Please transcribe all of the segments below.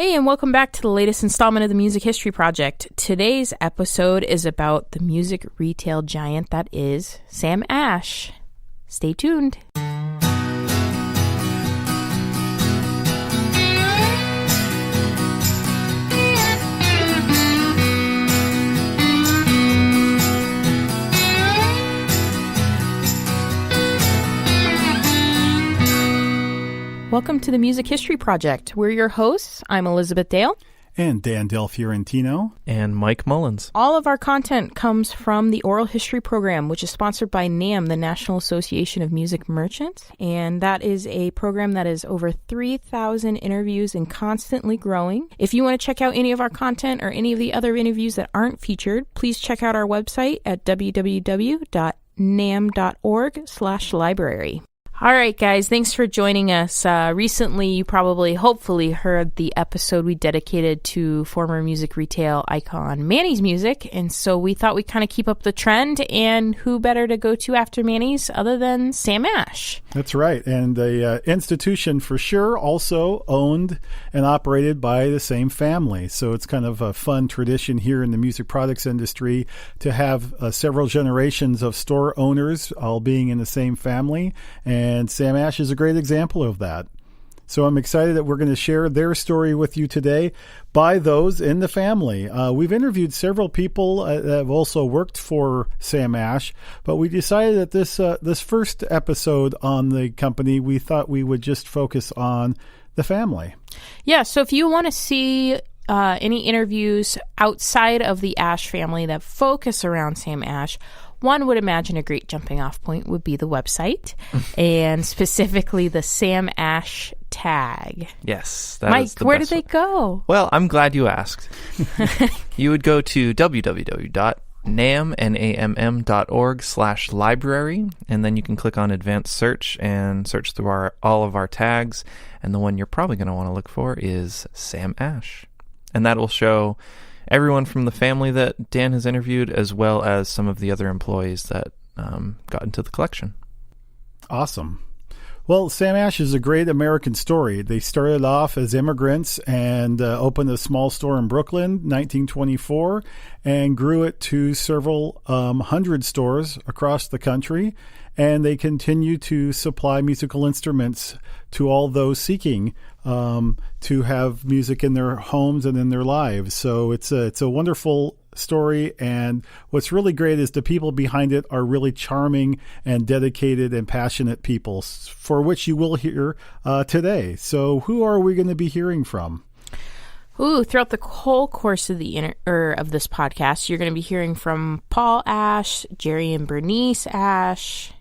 Hey, and welcome back to the latest installment of the Music History Project. Today's episode is about the music retail giant that is Sam Ash. Stay tuned. Welcome to the Music History Project. We're your hosts. I'm Elizabeth Dale. And Dan Del Fiorentino. And Mike Mullins. All of our content comes from the Oral History Program, which is sponsored by NAM, the National Association of Music Merchants. And that is a program that is over 3,000 interviews and constantly growing. If you want to check out any of our content or any of the other interviews that aren't featured, please check out our website at www.nam.org/library. All right, guys, thanks for joining us. Recently, you hopefully heard the episode we dedicated to former music retail icon Manny's Music. And so we thought we'd kind of keep up the trend. And who better to go to after Manny's other than Sam Ash? That's right. And the institution for sure also owned and operated by the same family. So it's kind of a fun tradition here in the music products industry to have several generations of store owners all being in the same family. And Sam Ash is a great example of that. So I'm excited that we're going to share their story with you today by those in the family. We've interviewed several people that have also worked for Sam Ash, but we decided that this first episode on the company, we thought we would just focus on the family. Yeah, so if you want to see any interviews outside of the Ash family that focus around Sam Ash, one would imagine a great jumping off point would be the website, and specifically the Sam Ash tag. Yes. That Mike, is the where best did they go? Well, I'm glad you asked. You would go to www.namm.org/library, and then you can click on advanced search and search through all of our tags. And the one you're probably going to want to look for is Sam Ash. And that will show everyone from the family that Dan has interviewed, as well as some of the other employees that got into the collection. Awesome. Well, Sam Ash is a great American story. They started off as immigrants and opened a small store in Brooklyn, 1924, and grew it to several hundred stores across the country. And they continue to supply musical instruments to all those seeking to have music in their homes and in their lives. So it's a wonderful story, and what's really great is the people behind it are really charming and dedicated and passionate people, for which you will hear today. So who are we going to be hearing from? Throughout the whole course of of this podcast, you're going to be hearing from Paul Ash, Jerry and Bernice Ash,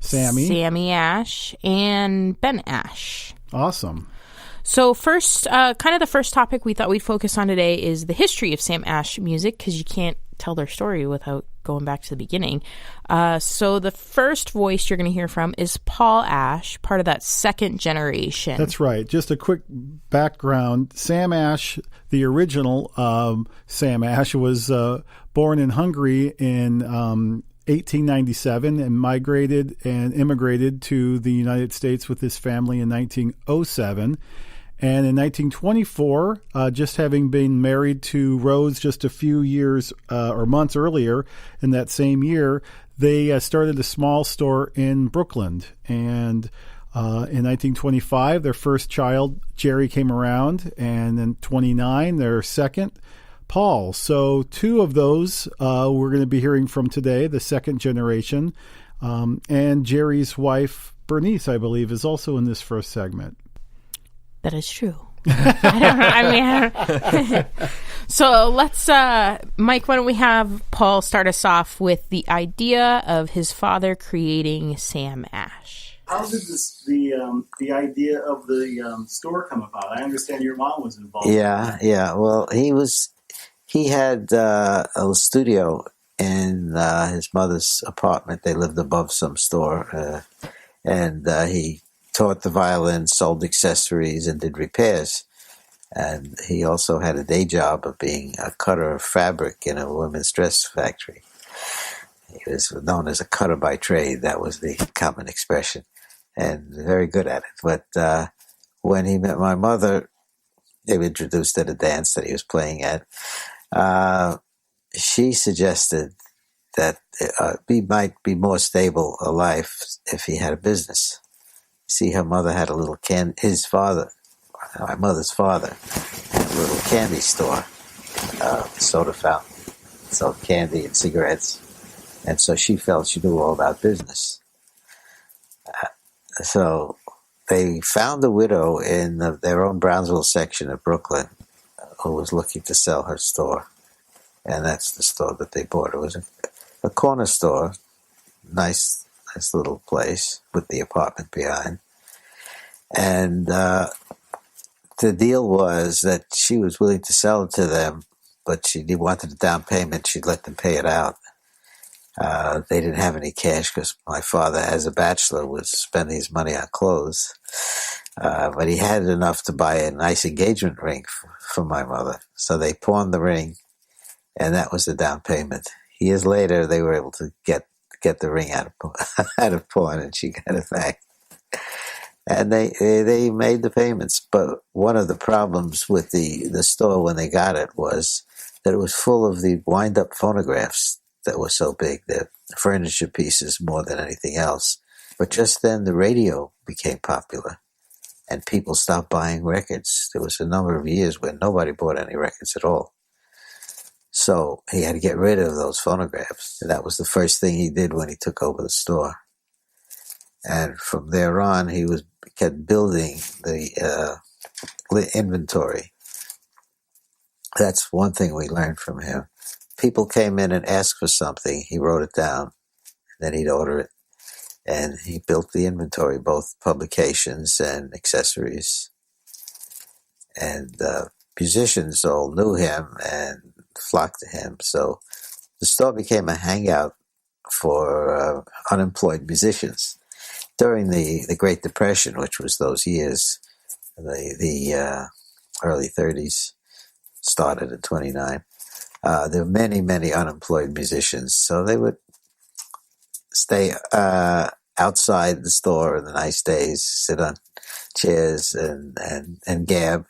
Sammy Ash, and Ben Ash. Awesome. So first, kind of the first topic we thought we'd focus on today is the history of Sam Ash music, because you can't tell their story without going back to the beginning. So the first voice you're going to hear from is Paul Ash, part of that second generation. That's right. Just a quick background. Sam Ash, the original Sam Ash, was born in Hungary in 1897 and migrated and immigrated to the United States with his family in 1907. And in 1924, just having been married to Rose just a few years or months earlier in that same year, they started a small store in Brooklyn. And in 1925, their first child, Jerry, came around. And in 29, their second, Paul. So two of those we're going to be hearing from today, the second generation. And Jerry's wife, Bernice, I believe, is also in this first segment. That is true. So let's, Mike, why don't we have Paul start us off with the idea of his father creating Sam Ash? How did the idea of the store come about? I understand your mom was involved. Yeah. Well, he had a studio in his mother's apartment. They lived above some store, and he taught the violin, sold accessories, and did repairs. And he also had a day job of being a cutter of fabric in a women's dress factory. He was known as a cutter by trade. That was the common expression, and very good at it. But when he met my mother, they were introduced at a dance that he was playing at. She suggested that he might be more stable a life if he had a business. See, her mother had a little my mother's father, had a little candy store, soda fountain, sold candy and cigarettes. And so she felt she knew all about business. So they found a widow in their own Brownsville section of Brooklyn who was looking to sell her store. And that's the store that they bought. It was a corner store, nice little place with the apartment behind. And the deal was that she was willing to sell it to them, but she wanted a down payment. She'd let them pay it out. They didn't have any cash because my father, as a bachelor, was spending his money on clothes. But he had enough to buy a nice engagement ring for my mother. So they pawned the ring, and that was the down payment. Years later, they were able to get the ring out of pawn, and she got it back. And they made the payments. But one of the problems with the store when they got it was that it was full of the wind-up phonographs that were so big, the furniture pieces more than anything else. But just then the radio became popular and people stopped buying records. There was a number of years when nobody bought any records at all. So he had to get rid of those phonographs. And that was the first thing he did when he took over the store. And from there on, he kept building the inventory. That's one thing we learned from him. People came in and asked for something. He wrote it down, and then he'd order it. And he built the inventory, both publications and accessories. And musicians all knew him and flocked to him. So the store became a hangout for unemployed musicians. During the Great Depression, which was those years, the early 30s, started at 29, there were many, many unemployed musicians. So they would stay outside the store in the nice days, sit on chairs and gab.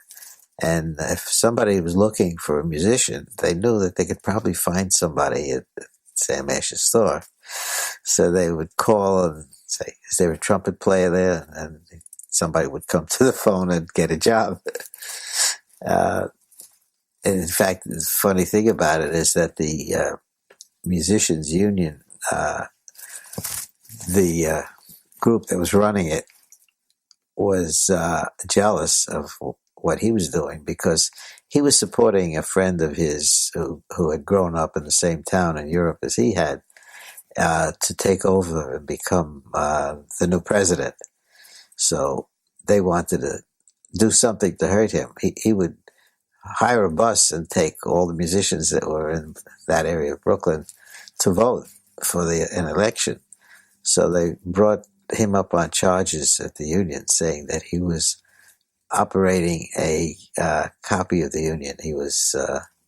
And if somebody was looking for a musician, they knew that they could probably find somebody at Sam Ash's store. So they would call and say, is there a trumpet player there? And somebody would come to the phone and get a job. And in fact, the funny thing about it is that the Musicians Union, the group that was running it, was jealous of what he was doing because he was supporting a friend of his who had grown up in the same town in Europe as he had to take over and become the new president. So they wanted to do something to hurt him. He would hire a bus and take all the musicians that were in that area of Brooklyn to vote for an election. So they brought him up on charges at the union saying that he was operating a copy of the union. He was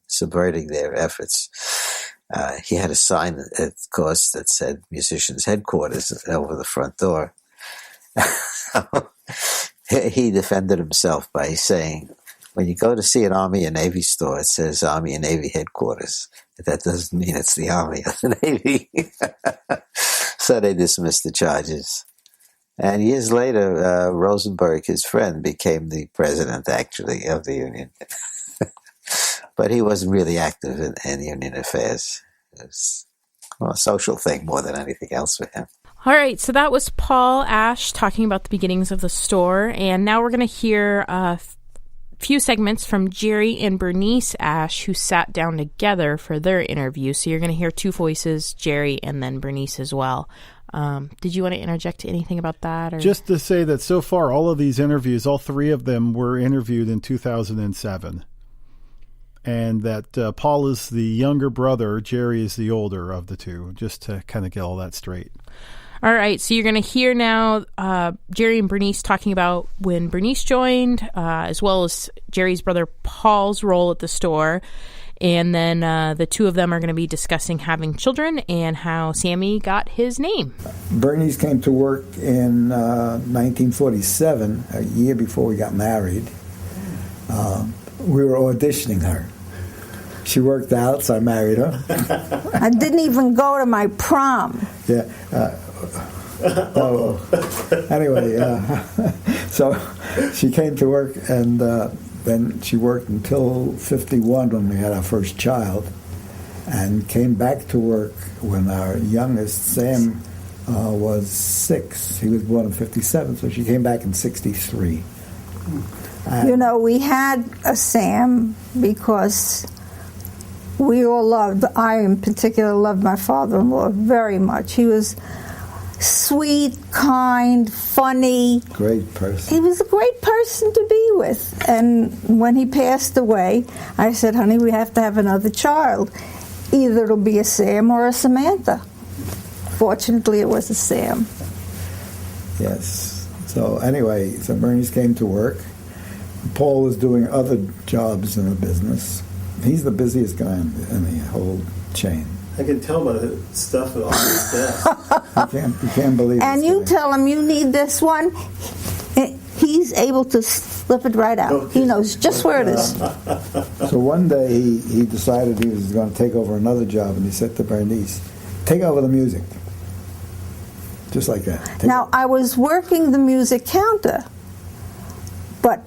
subverting their efforts. He had a sign, of course, that said Musicians Headquarters over the front door. He defended himself by saying, when you go to see an Army and Navy store, it says Army and Navy Headquarters. That doesn't mean it's the Army or the Navy. So they dismissed the charges. And years later, Rosenberg, his friend, became the president, actually, of the union. But he wasn't really active in union affairs. It was a social thing more than anything else for him. All right, so that was Paul Ash talking about the beginnings of the store. And now we're going to hear a few segments from Jerry and Bernice Ash, who sat down together for their interview. So you're going to hear two voices, Jerry and then Bernice as well. Did you want to interject anything about that? Or? Just to say that so far, all of these interviews, all three of them were interviewed in 2007. And that Paul is the younger brother, Jerry is the older of the two, just to kind of get all that straight. All right, so you're going to hear now Jerry and Bernice talking about when Bernice joined, as well as Jerry's brother Paul's role at the store. And then the two of them are going to be discussing having children and how Sammy got his name. Bernice came to work in 1947, a year before we got married. we were auditioning her. She worked out, so I married her. I didn't even go to my prom. Yeah. Anyway, so she came to work, and then she worked until 51 when we had our first child, and came back to work when our youngest, Sam, was 6. He was born in 57, so she came back in 63. We had a Sam because we all I in particular loved my father-in-law very much. He was sweet, kind, funny. Great person. He was a great person to be with. And when he passed away, I said, honey, we have to have another child. Either it'll be a Sam or a Samantha. Fortunately, it was a Sam. Yes. So anyway, so Bernice came to work. Paul was doing other jobs in the business. He's the busiest guy in the whole chain. I can tell by the stuff on his desk. You can't believe it. And you tell him you need this one, he's able to slip it right out. He knows just where it is. So one day he decided he was going to take over another job, and he said to Bernice, take over the music. Just like that. Now, I was working the music counter, but,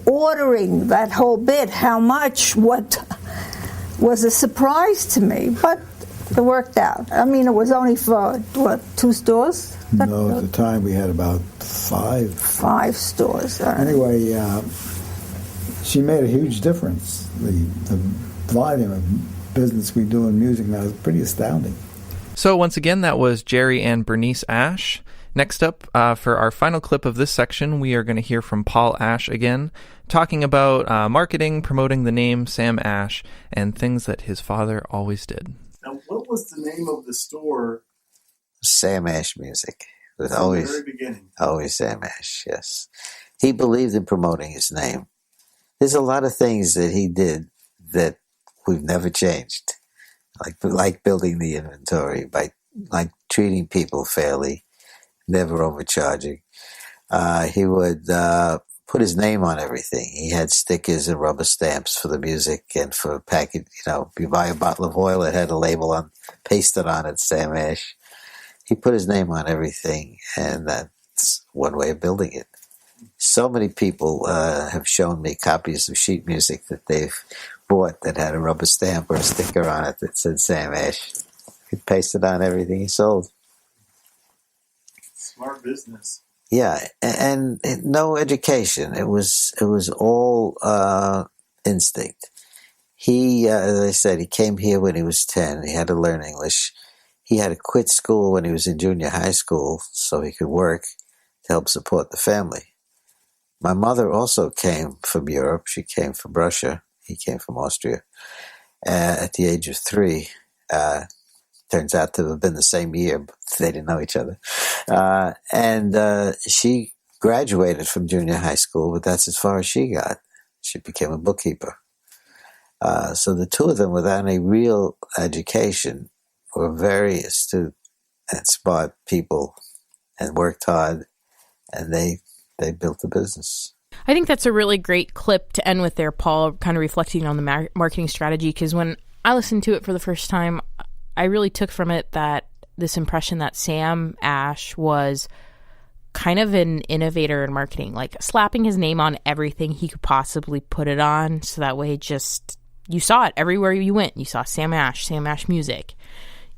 ordering that whole bit, how much, what, was a surprise to me, but it worked out. I mean, it was only for, 2 stores? No, at the time we had about 5. 5 stores. Anyway, she made a huge difference. The volume of business we do in music now is pretty astounding. So once again, that was Jerry and Bernice Ash. Next up, for our final clip of this section, we are going to hear from Paul Ash again, talking about marketing, promoting the name Sam Ash, and things that his father always did. Now, what was the name of the store? Sam Ash Music. It was From the very beginning. Always Sam Ash, yes. He believed in promoting his name. There's a lot of things that he did that we've never changed, like building the inventory, like treating people fairly, never overcharging. He would put his name on everything. He had stickers and rubber stamps for the music and for package. If you buy a bottle of oil, it had a label pasted on it, Sam Ash. He put his name on everything, and that's one way of building it. So many people have shown me copies of sheet music that they've bought that had a rubber stamp or a sticker on it that said Sam Ash. He pasted on everything he sold. Smart business. Yeah, and no education. It was all instinct. He, as I said, he came here when he was 10. He had to learn English. He had to quit school when he was in junior high school so he could work to help support the family. My mother also came from Europe. She came from Russia. He came from Austria at the age of 3. Turns out to have been the same year, but they didn't know each other. And she graduated from junior high school, but that's as far as she got. She became a bookkeeper. So the two of them, without any real education, were very astute and smart people and worked hard, and they built the business. I think that's a really great clip to end with there, Paul, kind of reflecting on the marketing strategy, because when I listened to it for the first time, I really took from it that this impression that Sam Ash was kind of an innovator in marketing, like slapping his name on everything he could possibly put it on. So that way you saw it everywhere you went. You saw Sam Ash Music,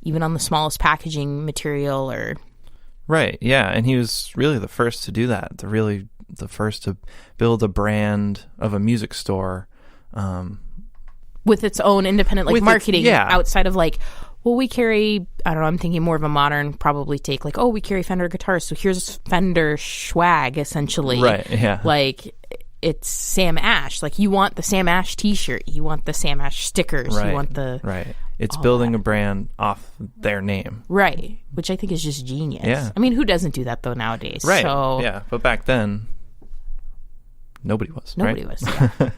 even on the smallest packaging material or... Right, yeah. And he was really the first to do that, the first to build a brand of a music store. With its own independent marketing outside of we carry, I don't know, I'm thinking more of a modern probably take, we carry Fender guitars, so here's Fender swag, essentially. Right, yeah. It's Sam Ash. You want the Sam Ash t-shirt, you want the Sam Ash stickers, right, you want the... Right. It's building a brand off their name. Right, which I think is just genius. Yeah. I mean, who doesn't do that, though, nowadays? Right, so, yeah. But back then, nobody was, Nobody was, yeah.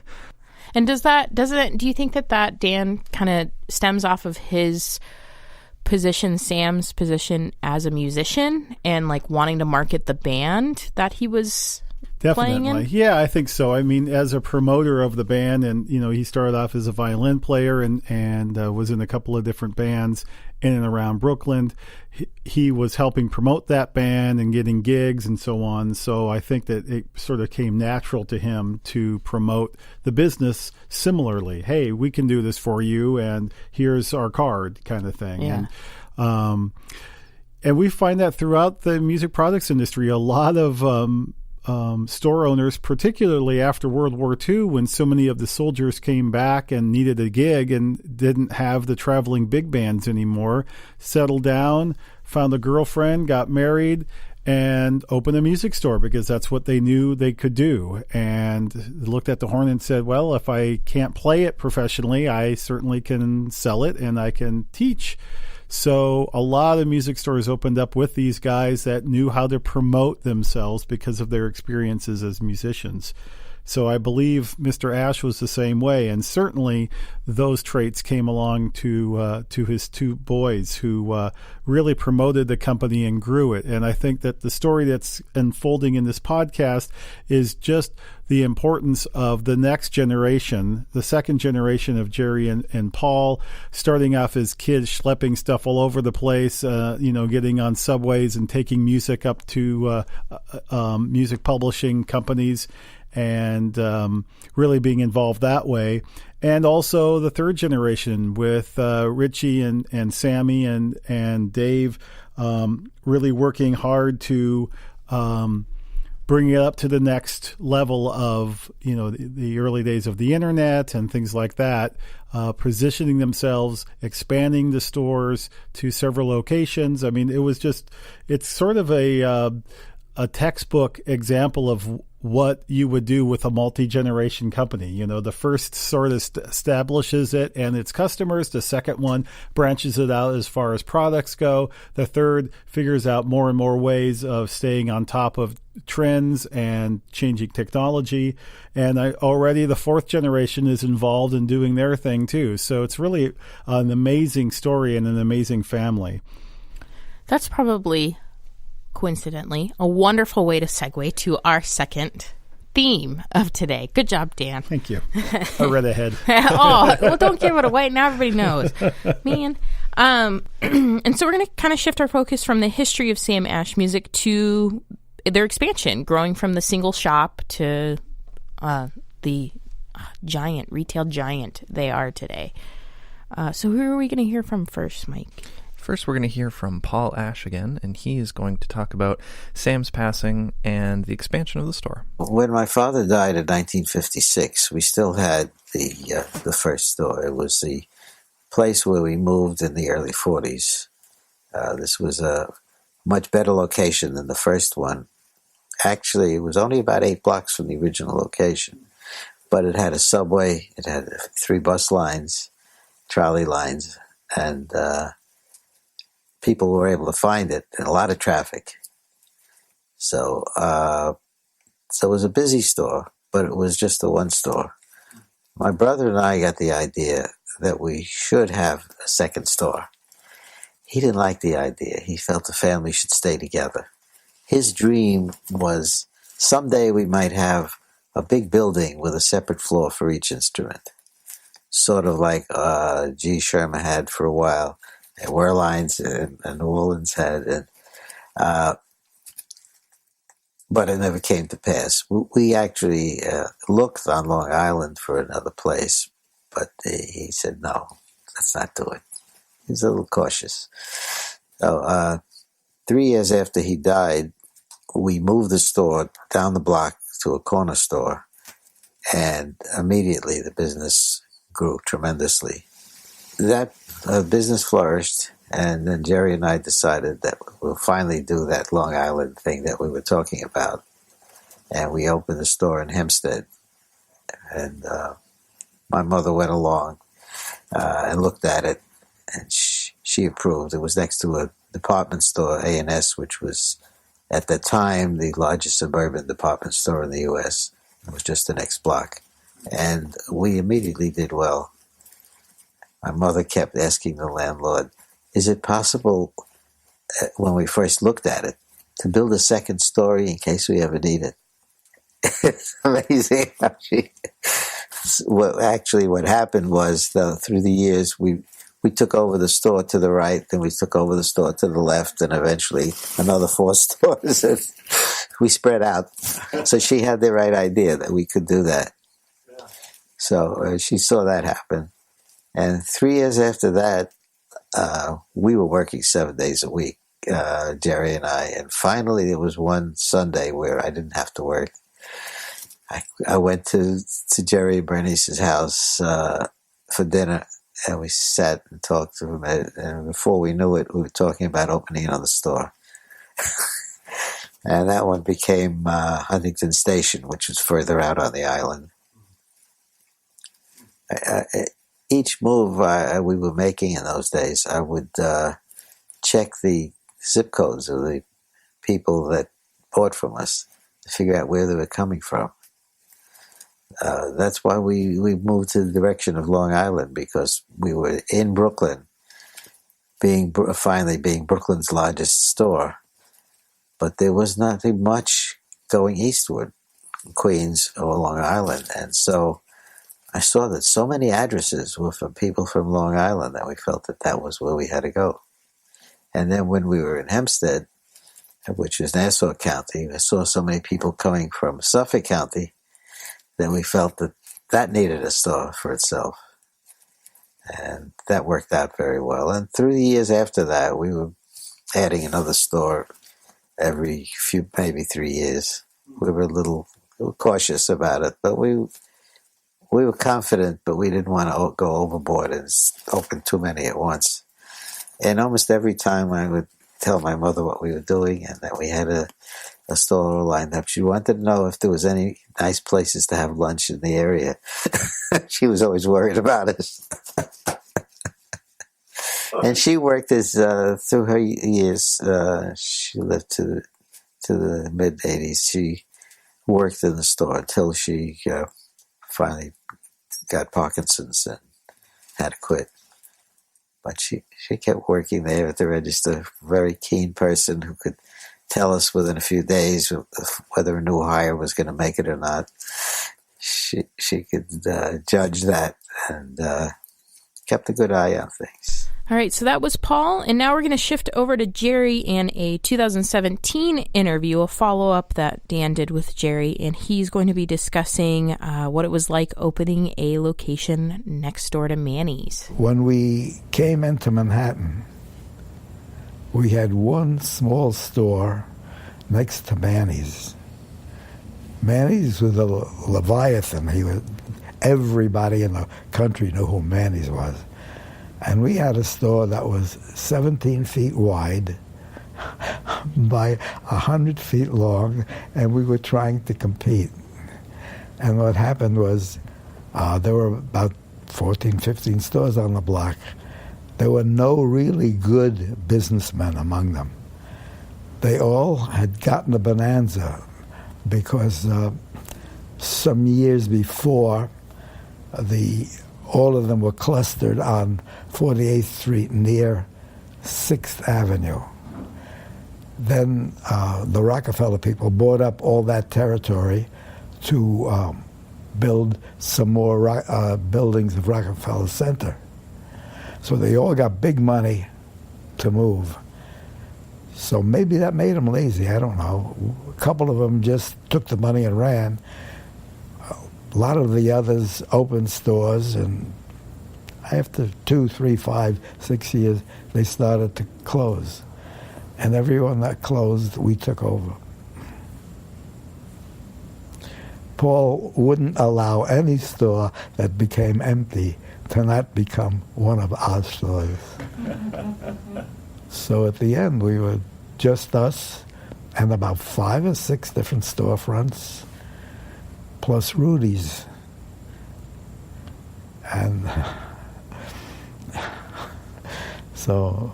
And do you think that Dan kind of stems off of his position, Sam's position as a musician, and wanting to market the band that he was playing Definitely. in? Yeah, I think so. I mean, as a promoter of the band, and he started off as a violin player and was in a couple of different bands in and around Brooklyn. He was helping promote that band and getting gigs and so on. So I think that it sort of came natural to him to promote the business similarly. Hey, we can do this for you, and here's our card, kind of thing. Yeah. And we find that throughout the music products industry, a lot of store owners, particularly after World War II, when so many of the soldiers came back and needed a gig and didn't have the traveling big bands anymore, settled down, found a girlfriend, got married, and opened a music store because that's what they knew they could do. And looked at the horn and said, well, if I can't play it professionally, I certainly can sell it and I can teach. So a lot of music stores opened up with these guys that knew how to promote themselves because of their experiences as musicians. So I believe Mr. Ash was the same way, and certainly those traits came along to his two boys who really promoted the company and grew it. And I think that the story that's unfolding in this podcast is just the importance of the next generation, the second generation of Jerry and Paul, starting off as kids schlepping stuff all over the place, getting on subways and taking music up to music publishing companies, and really being involved that way. And also the third generation with Richie and Sammy and Dave really working hard to bring it up to the next level of, the early days of the internet and things like that, positioning themselves, expanding the stores to several locations. I mean, it's sort of a textbook example of what you would do with a multi-generation company. The first sort of establishes it and its customers. The second one branches it out as far as products go. The third figures out more and more ways of staying on top of trends and changing technology. And already the fourth generation is involved in doing their thing too. So it's really an amazing story and an amazing family. That's probably, coincidentally, a wonderful way to segue to our second theme of today. Good job, Dan. Thank you. I read ahead. Oh, well, don't give it away. Now everybody knows. Man. And so we're going to kind of shift our focus from the history of Sam Ash Music to their expansion, growing from the single shop to the retail giant they are today. So who are we going to hear from first, Mike? First, we're going to hear from Paul Ash again, and he is going to talk about Sam's passing and the expansion of the store. When my father died in 1956, we still had the first store. It was the place where we moved in the early 40s. This was a much better location than the first one. Actually, it was only about 8 blocks from the original location, but it had a subway, it had 3 bus lines, trolley lines, and people were able to find it, and a lot of traffic. So it was a busy store, but it was just the one store. My brother and I got the idea that we should have a second store. He didn't like the idea. He felt the family should stay together. His dream was someday we might have a big building with a separate floor for each instrument, sort of like G. Sherman had for a while, and Werlines and New Orleans had, but it never came to pass. We actually looked on Long Island for another place, but he said, no, let's not do it. He was a little cautious. So 3 years after he died, we moved the store down the block to a corner store, and immediately the business grew tremendously. That business flourished, and then Jerry and I decided that we'll finally do that Long Island thing that we were talking about. And we opened the store in Hempstead. And my mother went along and looked at it, and she approved. It was next to a department store, A&S, which was, at the time, the largest suburban department store in the U.S. It was just the next block. And we immediately did well. My mother kept asking the landlord, is it possible, when we first looked at it, to build a second story in case we ever need it? it's amazing how what happened was through the years we took over the store to the right, then we took over the store to the left, and eventually another 4 stores. And we spread out. So she had the right idea that we could do that. So she saw that happen. And 3 years after that, we were working 7 days a week, Jerry and I. And finally, there was one Sunday where I didn't have to work. I went to Jerry Bernice's house for dinner, and we sat and talked to him. And before we knew it, we were talking about opening another store. And that one became Huntington Station, which was further out on the island. Each move we were making in those days, I would check the zip codes of the people that bought from us to figure out where they were coming from. That's why we moved to the direction of Long Island, because we were in Brooklyn, finally being Brooklyn's largest store. But there was nothing much going eastward, Queens or Long Island. And so I saw that so many addresses were from people from Long Island that we felt that was where we had to go. And then when we were in Hempstead, which is Nassau County, I saw so many people coming from Suffolk County that we felt that needed a store for itself. And that worked out very well. And through the years after that, we were adding another store every maybe 3 years. We were a little cautious about it, but we were confident, but we didn't want to go overboard and open too many at once. And almost every time I would tell my mother what we were doing and that we had a store lined up, she wanted to know if there was any nice places to have lunch in the area. She was always worried about us. And she worked through her years. She lived to the mid-80s. She worked in the store until she finally got Parkinson's and had to quit. But she kept working there at the register. Very keen person who could tell us within a few days whether a new hire was going to make it or not. She could judge that and kept a good eye on things. All right, so that was Paul, and now we're going to shift over to Jerry and a 2017 interview, a follow-up that Dan did with Jerry, and he's going to be discussing what it was like opening a location next door to Manny's. When we came into Manhattan, we had one small store next to Manny's. Manny's was a Leviathan. Everybody in the country knew who Manny's was. And we had a store that was 17 feet wide by 100 feet long, and we were trying to compete. And what happened was there were about 14, 15 stores on the block. There were no really good businessmen among them. They all had gotten a bonanza because some years before, all of them were clustered on 48th Street near 6th Avenue. Then the Rockefeller people bought up all that territory to build some more buildings of Rockefeller Center. So they all got big money to move. So maybe that made them lazy, I don't know. A couple of them just took the money and ran. A lot of the others opened stores, and after 2, 3, 5, 6 years, they started to close. And everyone that closed, we took over. Paul wouldn't allow any store that became empty to not become one of our stores. So at the end, we were just us and about 5 or 6 different storefronts, plus Rudy's. And so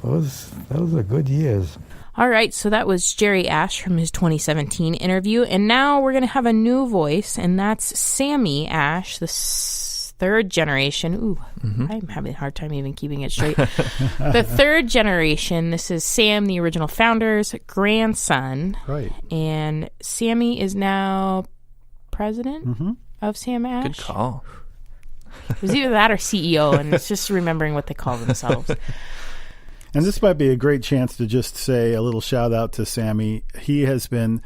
those are good years. All right, so that was Jerry Ash from his 2017 interview, and now we're going to have a new voice, and that's Sammy Ash, the third generation. Ooh, I'm having a hard time even keeping it straight. The third generation. This is Sam, the original founder's grandson. Right. And Sammy is now president of Sam Ash. Good call. It was either that or CEO, and it's just remembering what they call themselves. And this might be a great chance to just say a little shout out to Sammy. He has been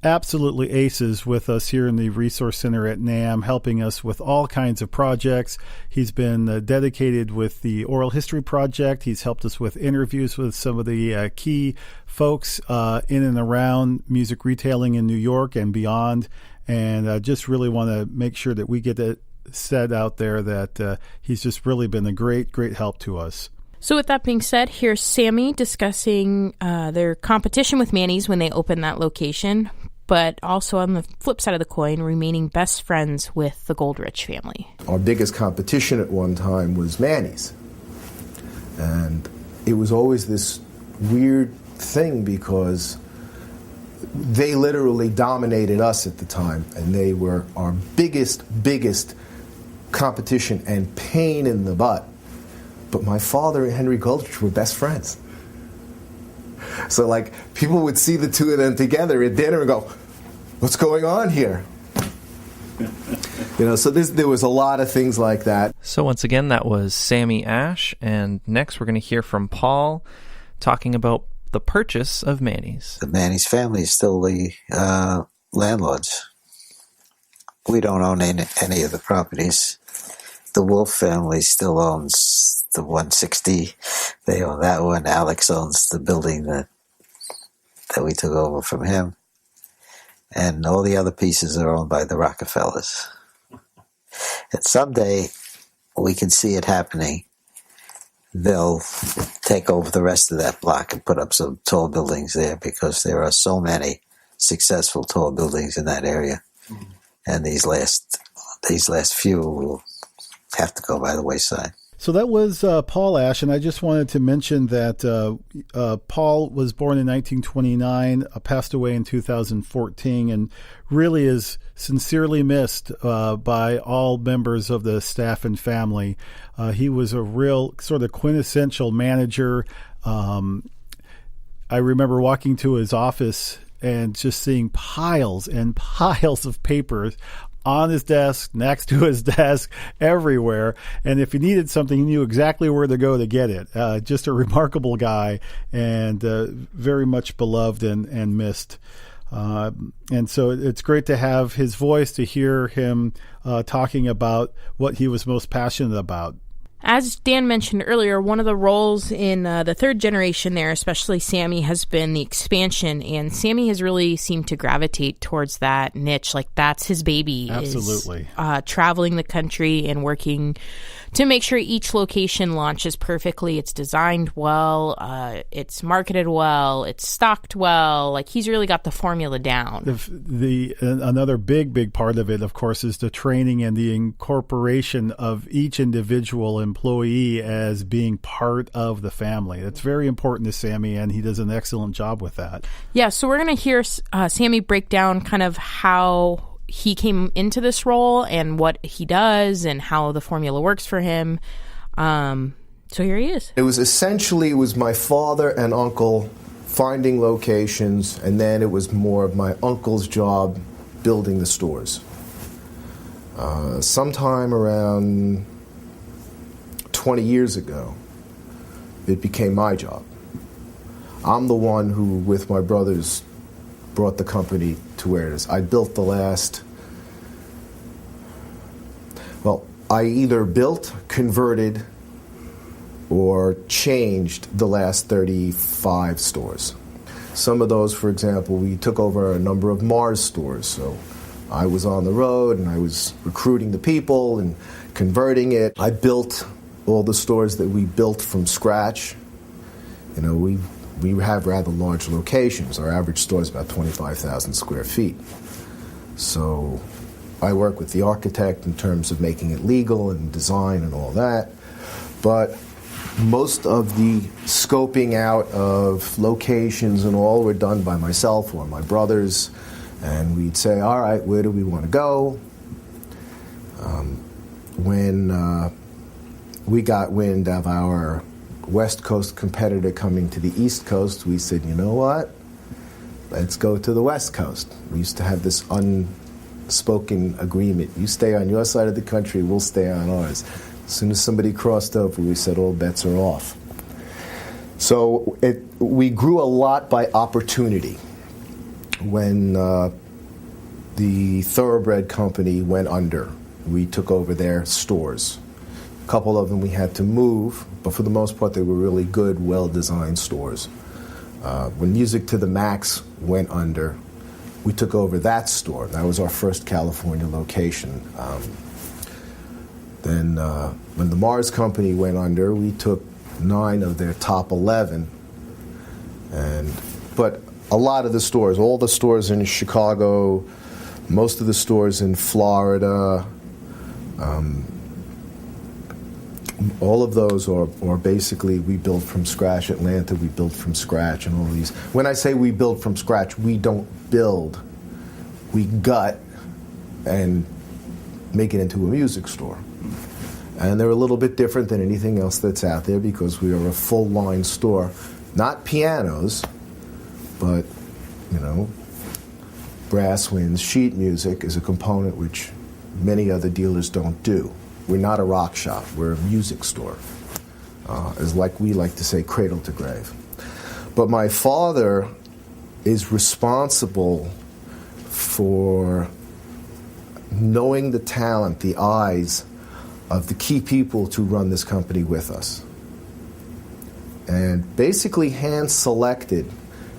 absolutely aces with us here in the Resource Center at NAM, helping us with all kinds of projects. He's been dedicated with the Oral History Project. He's helped us with interviews with some of the key folks in and around music retailing in New York and beyond. And I just really want to make sure that we get it said out there that he's just really been a great, great help to us. So with that being said, here's Sammy discussing their competition with Manny's when they opened that location, but also on the flip side of the coin, remaining best friends with the Goldrich family. Our biggest competition at one time was Manny's. And it was always this weird thing because they literally dominated us at the time, and they were our biggest competition and pain in the butt. But my father and Henry Goldrich were best friends. So, like, people would see the two of them together at dinner and go, "What's going on here?" So there was a lot of things like that. So once again, that was Sammy Ash. And next we're going to hear from Paul talking about the purchase of Manny's. The Manny's family is still the landlords. We don't own any of the properties. The Wolf family still owns the 160. They own that one. Alex owns the building that we took over from him. And all the other pieces are owned by the Rockefellers. And someday, we can see it happening. They'll take over the rest of that block and put up some tall buildings there because there are so many successful tall buildings in that area. And these last few will have to go by the wayside. So that was Paul Ash, and I just wanted to mention that Paul was born in 1929, passed away in 2014, and really is sincerely missed by all members of the staff and family. He was a real sort of quintessential manager. I remember walking to his office and just seeing piles and piles of papers on his desk, next to his desk, everywhere. And if he needed something, he knew exactly where to go to get it. Just a remarkable guy and very much beloved and missed. And so it's great to have his voice, to hear him talking about what he was most passionate about. As Dan mentioned earlier, one of the roles in the third generation there, especially Sammy, has been the expansion. And Sammy has really seemed to gravitate towards that niche. Like, that's his baby. Absolutely. Is, traveling the country and working to make sure each location launches perfectly. It's designed well. It's marketed well. It's stocked well. Like, he's really got the formula down. Another big part of it, of course, is the training and the incorporation of each individual employee as being part of the family. It's very important to Sammy, and he does an excellent job with that. Yeah, so we're going to hear Sammy break down kind of how he came into this role and what he does and how the formula works for him. So here he is. It was my father and uncle finding locations, and then it was more of my uncle's job building the stores. Sometime around 20 years ago, it became my job. I'm the one who, with my brothers, brought the company to where it is. I built I either built, converted, or changed the last 35 stores. Some of those, for example, we took over a number of Mars stores, so I was on the road and I was recruiting the people and converting it. I built all the stores that we built from scratch. We have rather large locations. Our average store is about 25,000 square feet. So I work with the architect in terms of making it legal and design and all that. But most of the scoping out of locations and all were done by myself or my brothers. And we'd say, all right, where do we want to go? when we got wind of our West Coast competitor coming to the East Coast, we said, you know what? Let's go to the West Coast. We used to have this unspoken agreement. You stay on your side of the country, we'll stay on ours. As soon as somebody crossed over, we said all bets are off. So we grew a lot by opportunity. When the Thoroughbred Company went under, we took over their stores. A couple of them we had to move, but for the most part they were really good, well-designed stores. When Music to the Max went under, we took over that store. That was our first California location. Then when the Mars Company went under, we took 9 of their top 11. But a lot of the stores, all the stores in Chicago, most of the stores in Florida, all of those are basically we built from scratch. Atlanta, we built from scratch, and all these. When I say we build from scratch, we don't build. We gut and make it into a music store. And they're a little bit different than anything else that's out there because we are a full-line store. Not pianos, but, brass winds, sheet music is a component which many other dealers don't do. We're not a rock shop. We're a music store. As like we like to say, cradle to grave. But my father is responsible for knowing the talent, the eyes of the key people to run this company with us. And basically hand-selected,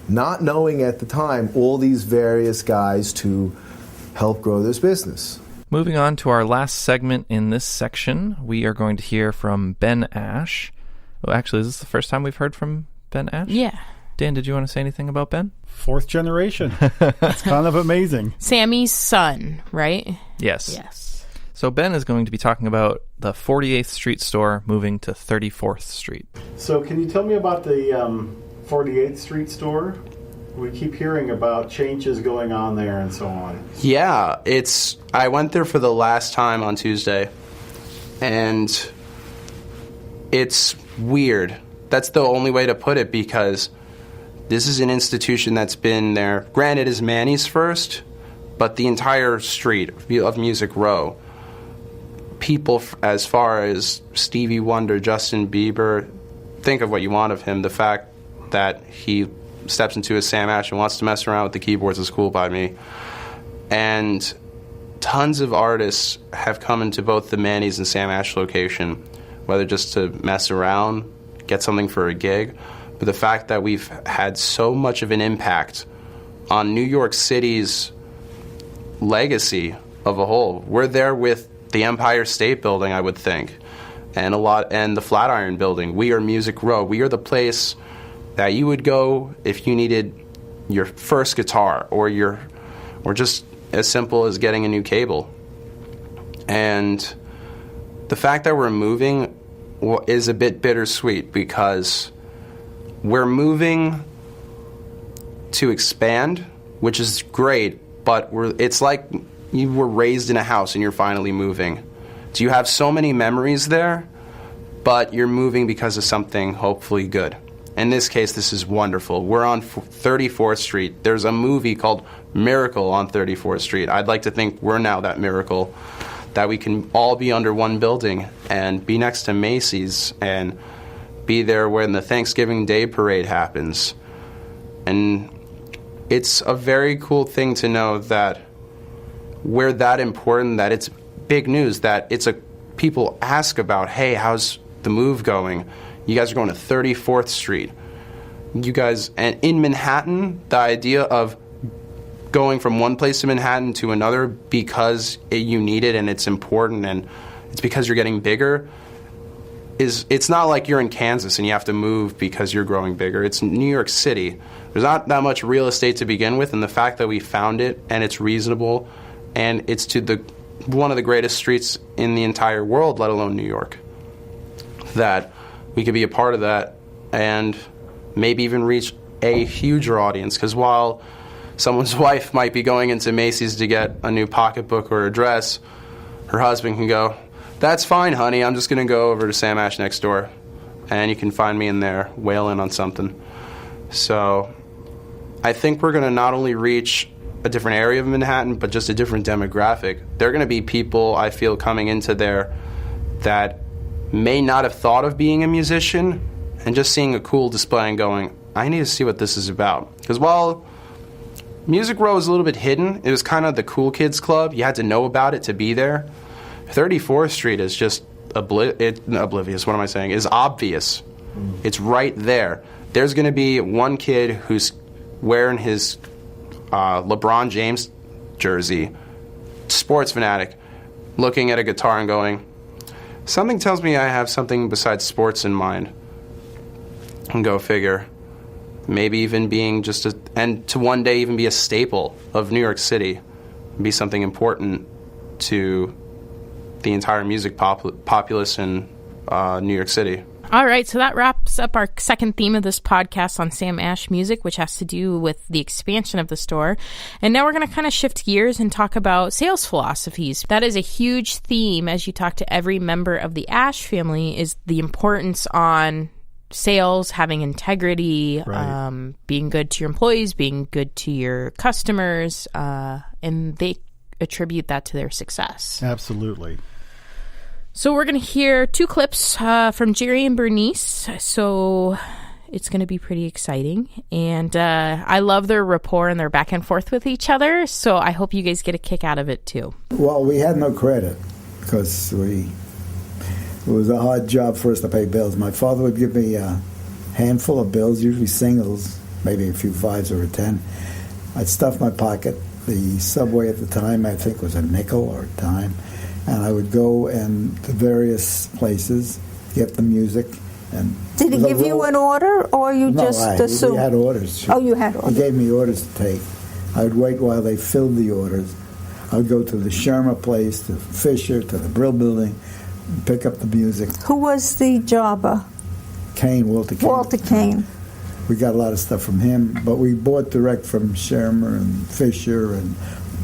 not knowing at the time all these various guys to help grow this business. Moving on to our last segment in this section, we are going to hear from Ben Ash. Well, actually, is this the first time we've heard from Ben Ash? Yeah. Dan, did you want to say anything about Ben? 4th generation. It's kind of amazing. Sammy's son, right? Yes. Yes. So Ben is going to be talking about the 48th Street store moving to 34th Street. So can you tell me about the 48th Street store? We keep hearing about changes going on there and so on. Yeah, I went there for the last time on Tuesday, and it's weird. That's the only way to put it, because this is an institution that's been there. Granted, is Manny's first, but the entire street of Music Row, people as far as Stevie Wonder, Justin Bieber, think of what you want of him. The fact that he steps into a Sam Ash and wants to mess around with the keyboards is cool by me. And tons of artists have come into both the Manny's and Sam Ash location, whether just to mess around, get something for a gig. But the fact that we've had so much of an impact on New York City's legacy of a whole. We're there with the Empire State Building, I would think, and the Flatiron Building. We are Music Row. We are the place that you would go if you needed your first guitar or just as simple as getting a new cable. And the fact that we're moving is a bit bittersweet, because we're moving to expand, which is great, but it's like you were raised in a house and you're finally moving. So you have so many memories there, but you're moving because of something hopefully good. In this case, this is wonderful. We're on 34th Street. There's a movie called Miracle on 34th Street. I'd like to think we're now that miracle, that we can all be under one building and be next to Macy's and be there when the Thanksgiving Day parade happens. And it's a very cool thing to know that we're that important, that it's big news, that people ask about, hey, how's the move going? You guys are going to 34th Street. You guys, and in Manhattan, the idea of going from one place in Manhattan to another because you need it and it's important and it's because you're getting bigger, it's not like you're in Kansas and you have to move because you're growing bigger. It's New York City. There's not that much real estate to begin with, and the fact that we found it and it's reasonable and it's to one of the greatest streets in the entire world, let alone New York, that we could be a part of that and maybe even reach a huger audience. Because while someone's wife might be going into Macy's to get a new pocketbook or a dress, her husband can go, That's fine, honey. I'm just going to go over to Sam Ash next door, and you can find me in there wailing on something. So I think we're going to not only reach a different area of Manhattan, but just a different demographic. There are going to be people, I feel, coming into there that may not have thought of being a musician, and just seeing a cool display and going, I need to see what this is about. Because while Music Row is a little bit hidden, it was kind of the cool kids club. You had to know about it to be there. 34th Street is just oblivious. What am I saying? Is obvious. It's right there. There's going to be one kid who's wearing his LeBron James jersey, sports fanatic, looking at a guitar and going, something tells me I have something besides sports in mind. And go figure. Maybe even being and to one day even be a staple of New York City, be something important to the entire music populace in New York City. All right, so that wraps up our second theme of this podcast on Sam Ash music, which has to do with the expansion of the store. And now we're going to kind of shift gears and talk about sales philosophies. That is a huge theme as you talk to every member of the Ash family, is the importance on sales, having integrity, Right. Being good to your employees, being good to your customers, and they attribute that to their success. Absolutely. So we're going to hear two clips from Jerry and Bernice. So it's going to be pretty exciting. And I love their rapport and their back and forth with each other. So I hope you guys get a kick out of it too. Well, we had no credit because it was a hard job for us to pay bills. My father would give me a handful of bills, usually singles, maybe a few fives or a 10. I'd stuff my pocket. The subway at the time, I think, was a nickel or a dime. And I would go and to various places, get the music. And Did he give you an order, or you just assumed? We had orders. Oh, you had orders. He gave me orders to take. I would wait while they filled the orders. I would go to the Sherma place, to Fisher, to the Brill Building, and pick up the music. Who was the jobber? Walter Kane. Walter Kane. We got a lot of stuff from him, but we bought direct from Shermer and Fisher and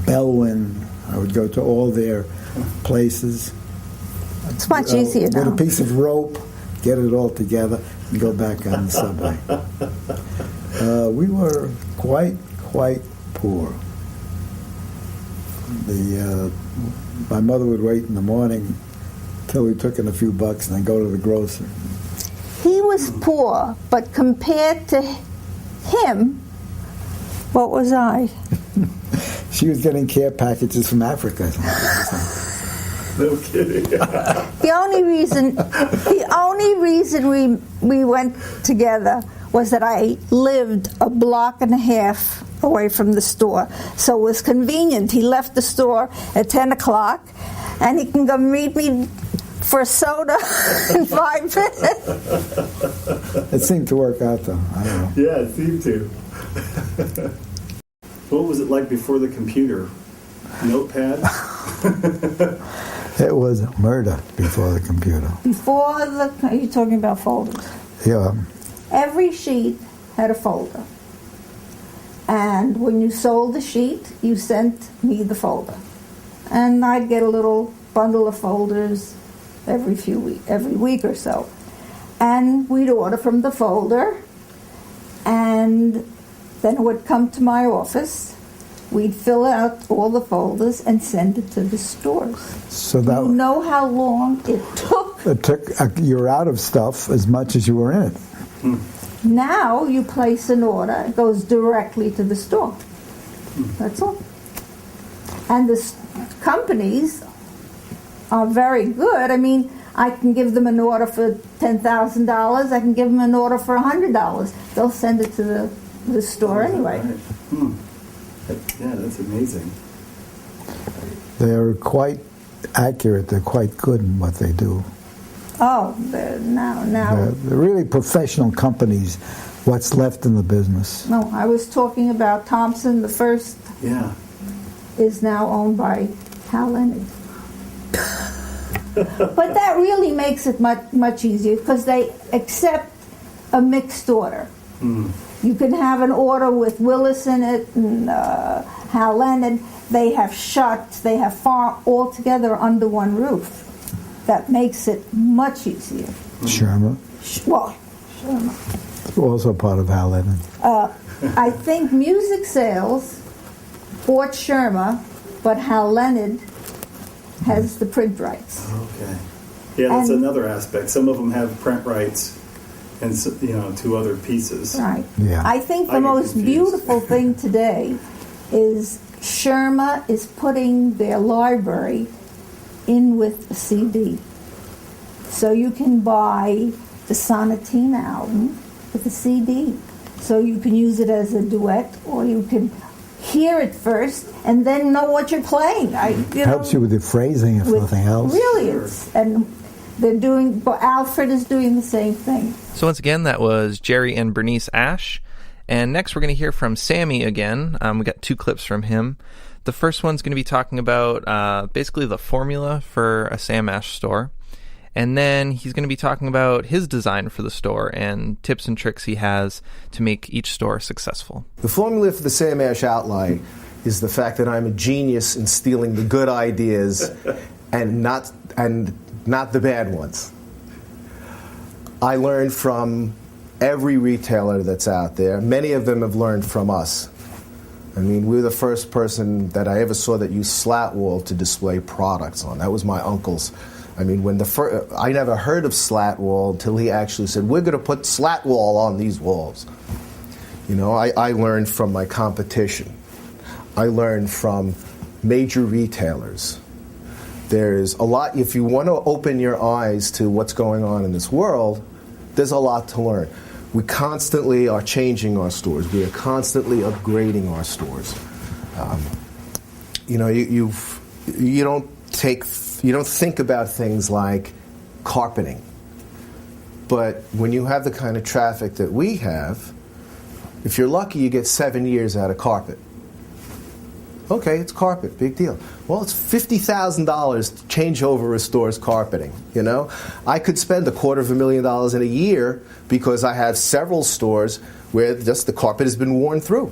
Bellwin. I would go to all their places. It's much easier now. Get a piece of rope, get it all together, and go back on the subway. We were quite poor. My mother would wait in the morning till we took in a few bucks and then go to the grocer. He was poor, but compared to him, what was I? She was getting care packages from Africa. No kidding. The only reason we went together was that I lived a block and a half away from the store, so it was convenient. He left the store at 10 o'clock, and he can go meet me for a soda in 5 minutes. It seemed to work out, though. I don't know. Yeah, it seemed to. What was it like before the computer? Notepad? It was murder before the computer. Are you talking about folders? Yeah. Every sheet had a folder. And when you sold the sheet, you sent me the folder. And I'd get a little bundle of folders every week or so. And we'd order from the folder, and then it would come to my office. We'd fill out all the folders and send it to the stores. So that you know how long it took? You're out of stuff as much as you were in it. Now you place an order, it goes directly to the store. That's all. And the companies are very good. I mean, I can give them an order for $10,000. I can give them an order for $100. They'll send it to the store anyway. Right. Yeah, that's amazing. They're quite accurate. They're quite good in what they do. Oh, now. They're really professional companies. What's left in the business? No, I was talking about Thompson. The first is now owned by Hal Leonard. But that really makes it much easier because they accept a mixed order. You can have an order with Willis in it and Hal Leonard. They have Schutz, they have Farm, all together under one roof. that makes it much easier. Sherma, Well, Sherma. also part of Hal Lennon. I think music sales bought Sherma, but Hal Leonard has the print rights. Okay. Yeah, that's And- another aspect. Some of them have print rights and, to other pieces. Right. Yeah. I think I the get most confused. beautiful thing today is Sherma is putting their library in with a CD. So you can buy the Sonatina album with a CD. So you can use it as a duet, or you can hear it first and then know what you're playing. Helps you with the phrasing, if nothing else. Really, and they're doing. But Alfred is doing the same thing. So once again, that was Jerry and Bernice Ash. And next we're going to hear from Sammy again. We got 2 clips from him. The first one's going to be talking about basically the formula for a Sam Ash store. And then he's going to be talking about his design for the store and tips and tricks he has to make each store successful. The formula for the Sam Ash outline is the fact that I'm a genius in stealing the good ideas and not the bad ones. I learned from every retailer that's out there. Many of them have learned from us. I mean, we were the first person that I ever saw that used slat wall to display products on. That was my uncle's. I mean, I never heard of slat wall until he actually said, "We're going to put slat wall on these walls." I learned from my competition. I learned from major retailers. There's a lot. If you want to open your eyes to what's going on in this world, there's a lot to learn. We constantly are changing our stores. We are constantly upgrading our stores. You don't think about things like carpeting. But when you have the kind of traffic that we have, if you're lucky, you get 7 years out of carpet. Okay, it's carpet, big deal. Well, it's $50,000 to change over a store's carpeting, I could spend $250,000 in a year because I have several stores where just the carpet has been worn through.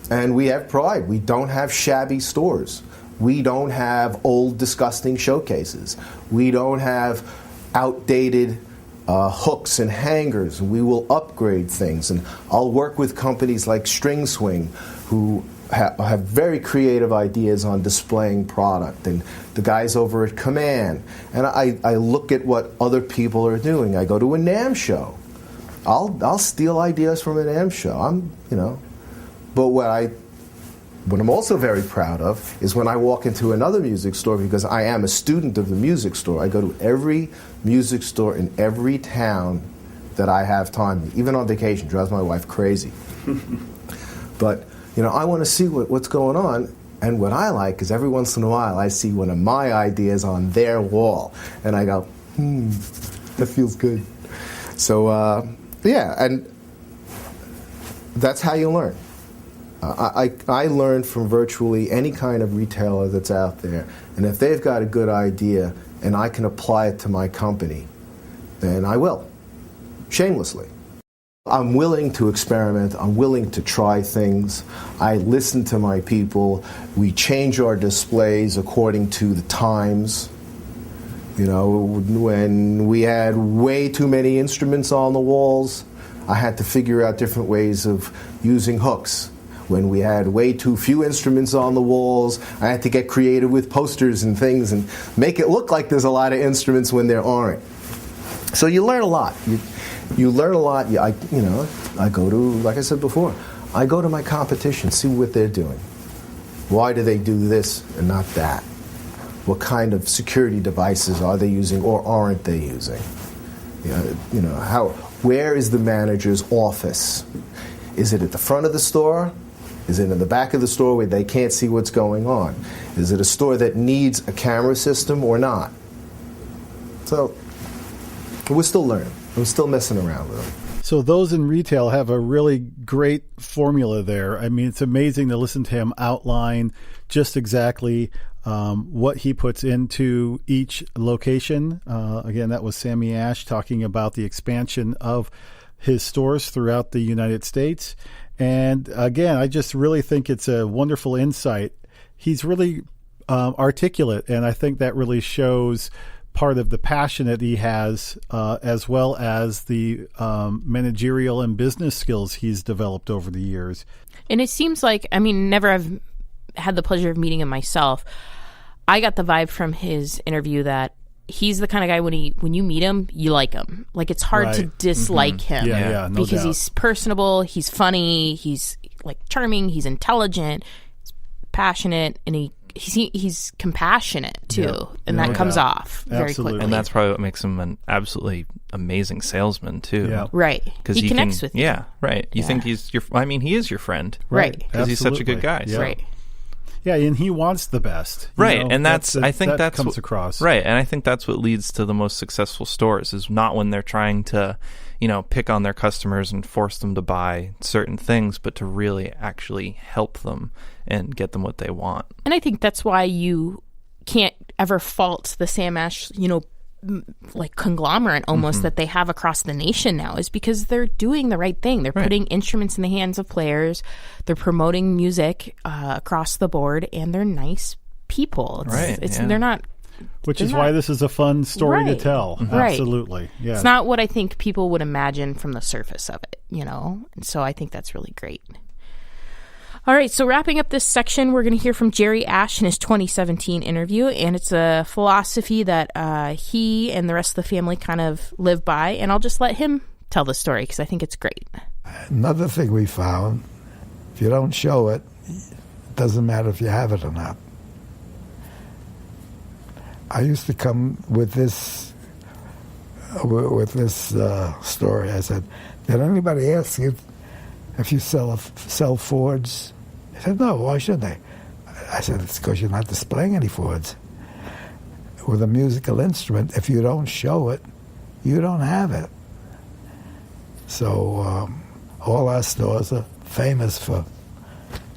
And we have pride. We don't have shabby stores. We don't have old, disgusting showcases. We don't have outdated hooks and hangers. We will upgrade things. And I'll work with companies like String Swing, who have very creative ideas on displaying product, and the guys over at Command. And I look at what other people are doing. I go to a NAMM show. I'll steal ideas from a NAMM show. But what I'm also very proud of is when I walk into another music store, because I am a student of the music store. I go to every music store in every town that I have time, even on vacation. Drives my wife crazy. But I want to see what's going on, and what I like is every once in a while I see one of my ideas on their wall, and I go, that feels good. So, and that's how you learn. I learn from virtually any kind of retailer that's out there, and if they've got a good idea and I can apply it to my company, then I will, shamelessly. I'm willing to experiment. I'm willing to try things. I listen to my people. We change our displays according to the times. When we had way too many instruments on the walls, I had to figure out different ways of using hooks. When we had way too few instruments on the walls, I had to get creative with posters and things and make it look like there's a lot of instruments when there aren't. So you learn a lot. You learn a lot. I go to, like I said before, I go to my competition, see what they're doing. Why do they do this and not that? What kind of security devices are they using or aren't they using? Where is the manager's office? Is it at the front of the store? Is it in the back of the store where they can't see what's going on? Is it a store that needs a camera system or not? So we're still learning. I'm still messing around with them. So those in retail have a really great formula there. I mean, it's amazing to listen to him outline just exactly what he puts into each location. Again, that was Sammy Ash talking about the expansion of his stores throughout the United States. And again, I just really think it's a wonderful insight. He's really articulate, and I think that really shows part of the passion that he has, as well as the managerial and business skills he's developed over the years. And it seems like, I mean, never have had the pleasure of meeting him myself. I got the vibe from his interview that he's the kind of guy when you meet him, you like him. Like, it's hard to dislike him. Yeah, no because doubt. he's personable, he's funny, he's like charming, he's intelligent, he's passionate, and he's compassionate too, and that comes off very quickly. And that's probably what makes him an absolutely amazing salesman too. Yeah. Right. He connects with you. Yeah, right. You think he's he is your friend. Right. Because he's such a good guy. Yeah. So. Right. Yeah, and he wants the best. Right, and I think that comes across. Right, and I think that's what leads to the most successful stores is not when they're trying to, pick on their customers and force them to buy certain things, but to really actually help them and get them what they want. And I think that's why you can't ever fault the Sam Ash, like conglomerate almost that they have across the nation now, is because they're doing the right thing. They're putting instruments in the hands of players. They're promoting music across the board, and they're nice people. They're not. Which is why this is a fun story to tell. Right. Absolutely. Yeah. It's not what I think people would imagine from the surface of it, And so I think that's really great. All right, so wrapping up this section, we're going to hear from Jerry Ash in his 2017 interview, and it's a philosophy that he and the rest of the family kind of live by, and I'll just let him tell the story because I think it's great. Another thing we found, if you don't show it, it doesn't matter if you have it or not. I used to come with this story. I said, did anybody ask you if you sell Fords? He said, no, why should they? I said, it's because you're not displaying any Fords. With a musical instrument, if you don't show it, you don't have it. So all our stores are famous for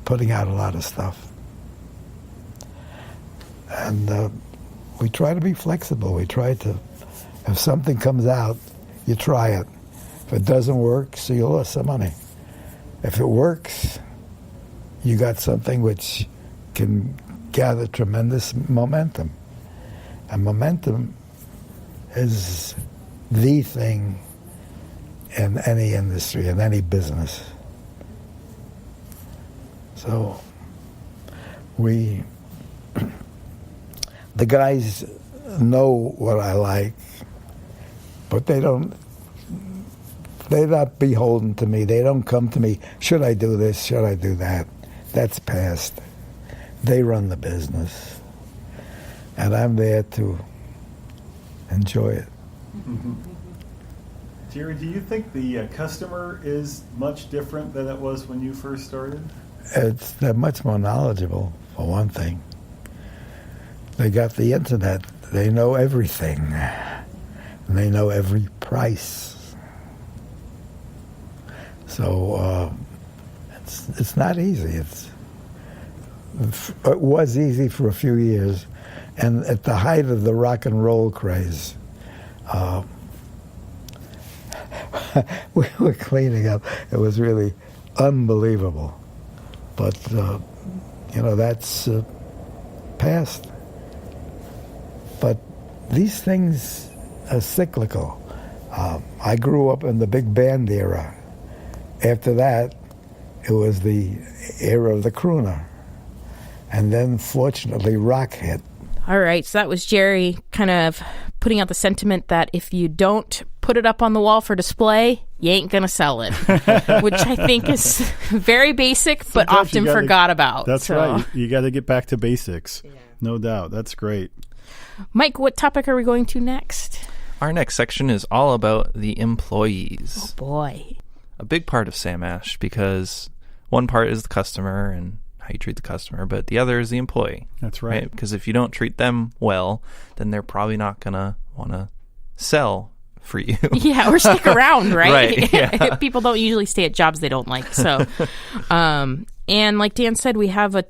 putting out a lot of stuff. And we try to be flexible. We try to, if something comes out, you try it. If it doesn't work, so you lost some money. If it works, you got something which can gather tremendous momentum. And momentum is the thing in any industry, in any business. So the guys know what I like, but they're not beholden to me. They don't come to me, should I do this, should I do that? That's past. They run the business. And I'm there to enjoy it. Mm-hmm. Jerry, do you think the customer is much different than it was when you first started? They're much more knowledgeable, for one thing. They got the internet. They know everything. And they know every price. So it's not easy. It was easy for a few years. And at the height of the rock and roll craze, we were cleaning up. It was really unbelievable. But, that's past. But these things are cyclical. I grew up in the big band era. After that, it was the era of the crooner. And then, fortunately, rock hit. All right, so that was Jerry kind of putting out the sentiment that if you don't put it up on the wall for display, you ain't going to sell it, which I think is very basic, but often forgot about. That's right. You got to get back to basics. Yeah. No doubt. That's great. Mike, what topic are we going to next? Our next section is all about the employees. Oh, boy. A big part of Sam Ash, because one part is the customer and how you treat the customer, but the other is the employee. That's right. Because if you don't treat them well, then they're probably not going to want to sell for you. Yeah, or stick around, right? Right, yeah. People don't usually stay at jobs they don't like. So, and like Dan said, we have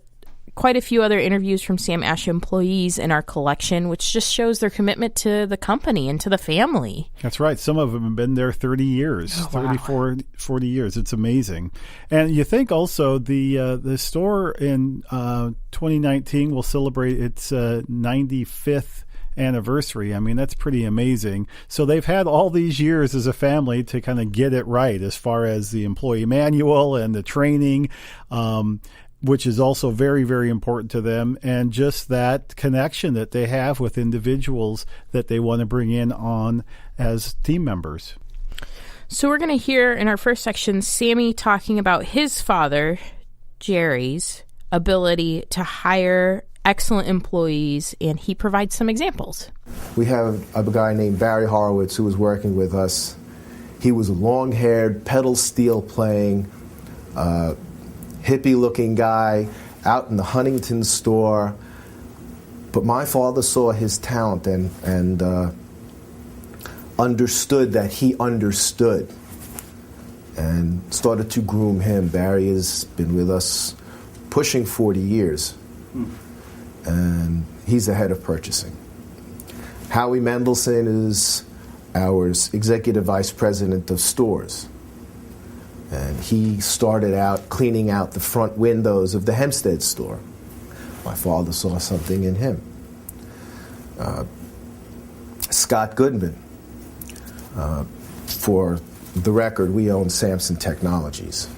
quite a few other interviews from Sam Ash employees in our collection, which just shows their commitment to the company and to the family. That's right. Some of them have been there 30 years, 40 years. It's amazing. And you think also the store in 2019 will celebrate its 95th anniversary. I mean, that's pretty amazing. So they've had all these years as a family to kind of get it right as far as the employee manual and the training, which is also very, very important to them, and just that connection that they have with individuals that they want to bring in on as team members. So we're going to hear in our first section Sammy talking about his father, Jerry's, ability to hire excellent employees, and he provides some examples. We have a guy named Barry Horowitz who was working with us. He was a long-haired, pedal steel playing, hippie-looking guy out in the Huntington store. But my father saw his talent and understood that he understood and started to groom him. Barry has been with us pushing 40 years, and he's the head of purchasing. Howie Mendelson is our executive vice president of stores. And he started out cleaning out the front windows of the Hempstead store. My father saw something in him. Scott Goodman. For the record, we own Samson Technologies.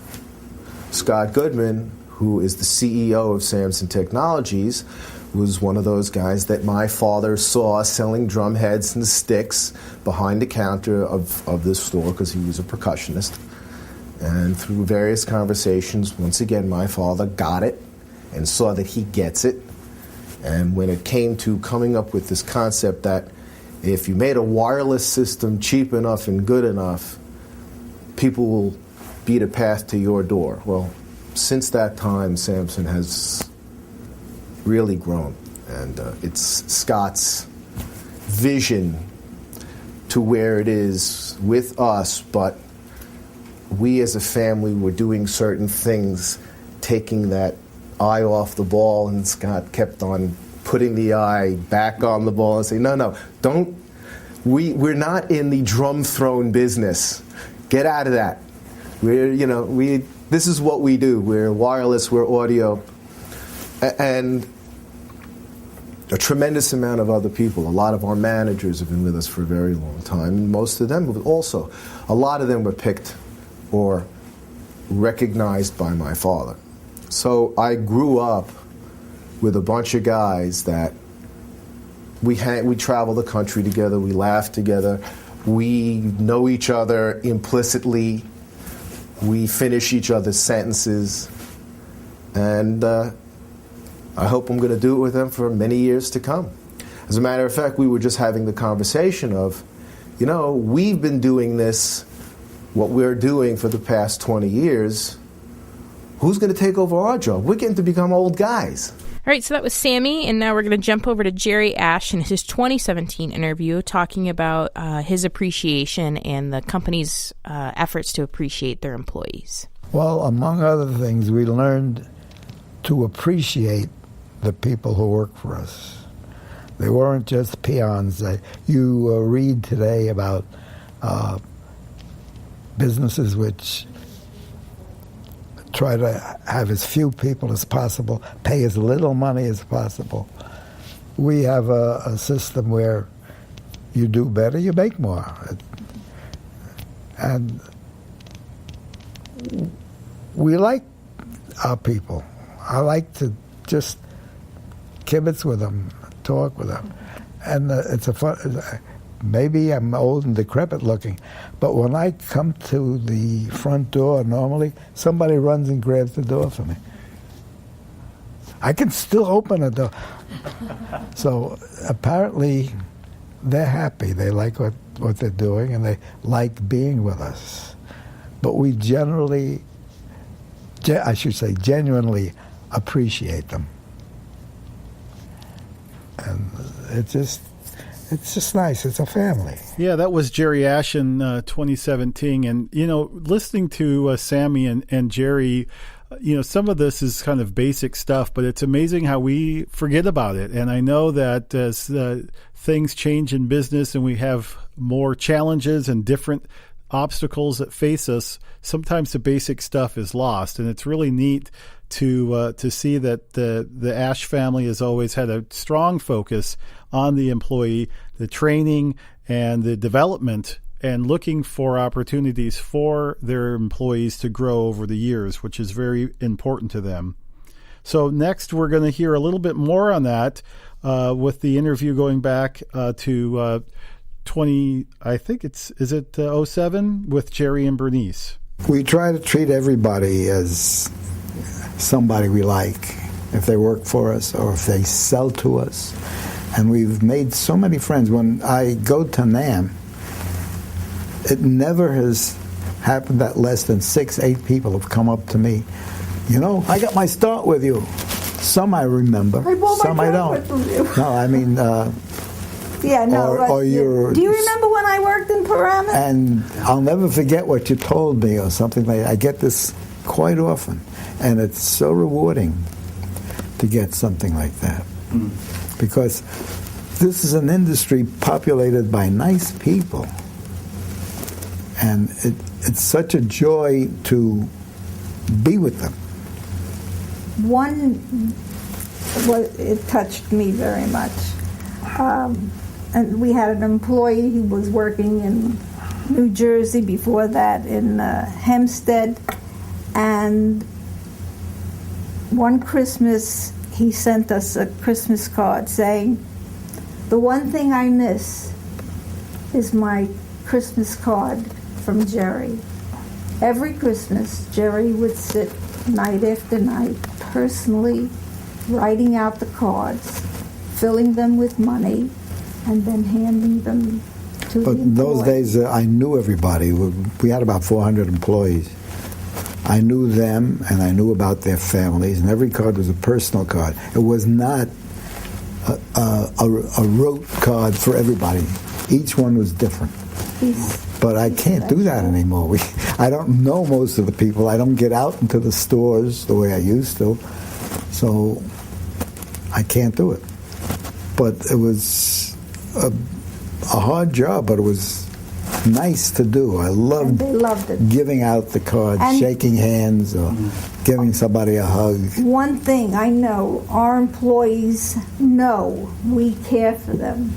Scott Goodman, who is the CEO of Samson Technologies, was one of those guys that my father saw selling drum heads and sticks behind the counter of this store because he was a percussionist. And through various conversations, once again, my father got it and saw that he gets it. And when it came to coming up with this concept that if you made a wireless system cheap enough and good enough, people will beat a path to your door. Well, since that time, Samson has really grown. And it's Scott's vision to where it is with us, but we as a family were doing certain things, taking that eye off the ball, and Scott kept on putting the eye back on the ball and saying, no, don't. We're not in the drum throne business. Get out of that. This is what we do. We're wireless, we're audio, and a tremendous amount of other people. A lot of our managers have been with us for a very long time. Most of them also. A lot of them were picked or recognized by my father. So I grew up with a bunch of guys that we travel the country together, we laugh together, we know each other implicitly, we finish each other's sentences, and I hope I'm going to do it with them for many years to come. As a matter of fact, we were just having the conversation of, we've been doing this, what we're doing for the past 20 years. Who's going to take over our job? We're getting to become old guys. All right, so that was Sammy, and now we're going to jump over to Jerry Ash in his 2017 interview talking about his appreciation and the company's efforts to appreciate their employees. Well, among other things, we learned to appreciate the people who work for us. They weren't just peons. You read today about businesses which try to have as few people as possible, pay as little money as possible. We have a system where you do better, you make more. And we like our people. I like to just kibitz with them, talk with them. And it's a fun... Maybe I'm old and decrepit looking, but when I come to the front door, normally somebody runs and grabs the door for me. I can still open a door. So apparently they're happy. They like what they're doing, and they like being with us. But we genuinely appreciate them. And it's just nice. It's a family. Yeah, that was Jerry Ash in 2017. And, listening to Sammy and Jerry, some of this is kind of basic stuff, but it's amazing how we forget about it. And I know that as things change in business and we have more challenges and different obstacles that face us, sometimes the basic stuff is lost. And it's really neat to see that the Ash family has always had a strong focus on the employee, the training and the development, and looking for opportunities for their employees to grow over the years, which is very important to them. So next, we're going to hear a little bit more on that with the interview going back to 20, I think is it 07 with Jerry and Bernice. We try to treat everybody as somebody we like, if they work for us or if they sell to us. And we've made so many friends. When I go to NAMM, it never has happened that less than 6-8 people have come up to me. You know, I got my start with you. Some I remember, some I don't. No, I mean, yeah, no. Or do you remember when I worked in Paramus? And I'll never forget what you told me or something like that. I get this quite often, and it's so rewarding to get something like that. Because this is an industry populated by nice people. And it's such a joy to be with them. It touched me very much. And we had an employee who was working in New Jersey, before that in Hempstead. And one Christmas, he sent us a Christmas card saying, "The one thing I miss is my Christmas card from Jerry." Every Christmas, Jerry would sit night after night, personally writing out the cards, filling them with money, and then handing them to the employee. But in those days, I knew everybody. We had about 400 employees. I knew them, and I knew about their families, and every card was a personal card. It was not a rote card for everybody. Each one was different. But I can't do that anymore. I don't know most of the people. I don't get out into the stores the way I used to, so I can't do it. But it was a hard job, but it was nice to do. I loved it. Giving out the cards, and shaking hands, or giving somebody a hug. One thing I know, our employees know we care for them.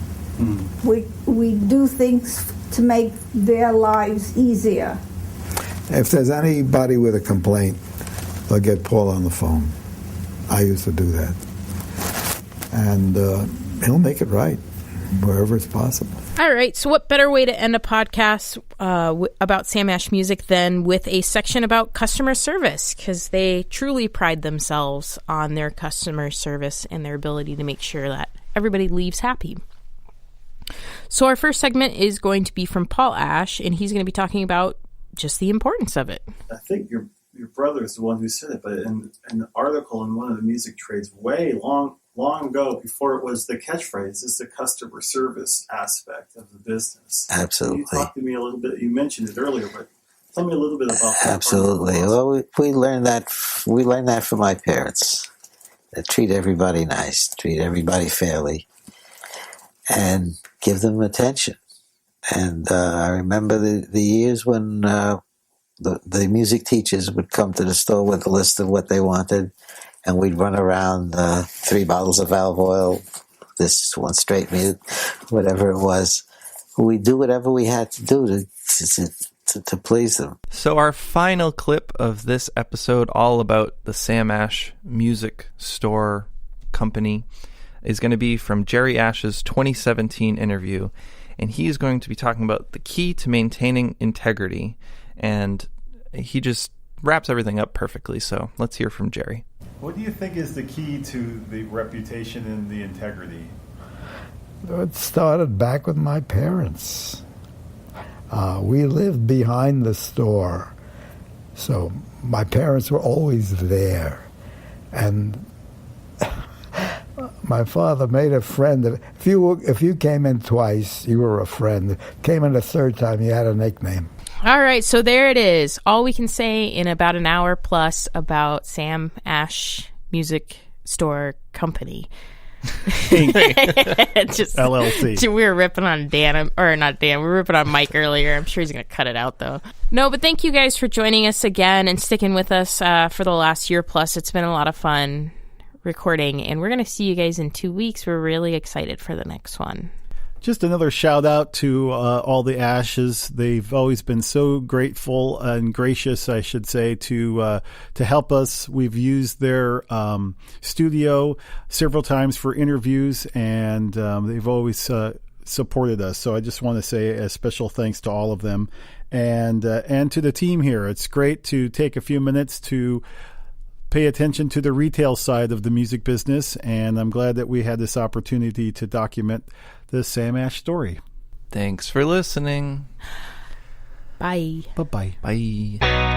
We do things to make their lives easier. If there's anybody with a complaint, they'll get Paul on the phone. I used to do that. And he'll make it right wherever it's possible. All right, so what better way to end a podcast about Sam Ash Music than with a section about customer service, because they truly pride themselves on their customer service and their ability to make sure that everybody leaves happy. So our first segment is going to be from Paul Ash, and he's going to be talking about just the importance of it. I think your brother is the one who said it, but in an article in one of the music trades way long ago, before it was the catchphrase, is the customer service aspect of the business. Absolutely. You talked to me a little bit, you mentioned it earlier, but tell me a little bit about that. Absolutely. Well, we learned that from my parents. That treat everybody nice, treat everybody fairly, and give them attention. And I remember the years when the music teachers would come to the store with a list of what they wanted, and we'd run around 3 bottles of valve oil, this one straight mute, whatever it was. We'd do whatever we had to do to please them. So our final clip of this episode, all about the Sam Ash Music Store Company, is going to be from Jerry Ash's 2017 interview, and he is going to be talking about the key to maintaining integrity, and he just wraps everything up perfectly. So let's hear from Jerry. What do you think is the key to the reputation and the integrity? It started back with my parents. We lived behind the store, so my parents were always there. And my father made a friend. If you came in twice, you were a friend. Came in the third time, you had a nickname. All right, so there it is. All we can say in about an hour plus about Sam Ash Music Store Company. Just LLC. We were ripping on Dan, or not Dan. We were ripping on Mike earlier. I'm sure he's going to cut it out though. No, but thank you guys for joining us again and sticking with us for the last year plus. It's been a lot of fun recording, and we're going to see you guys in 2 weeks. We're really excited for the next one. Just another shout out to all the Ashes. They've always been so grateful and gracious, I should say, to help us. We've used their studio several times for interviews, and they've always supported us. So I just want to say a special thanks to all of them, and to the team here. It's great to take a few minutes to pay attention to the retail side of the music business, and I'm glad that we had this opportunity to document the Sam Ash story. Thanks for listening. Bye. Bye-bye. Bye.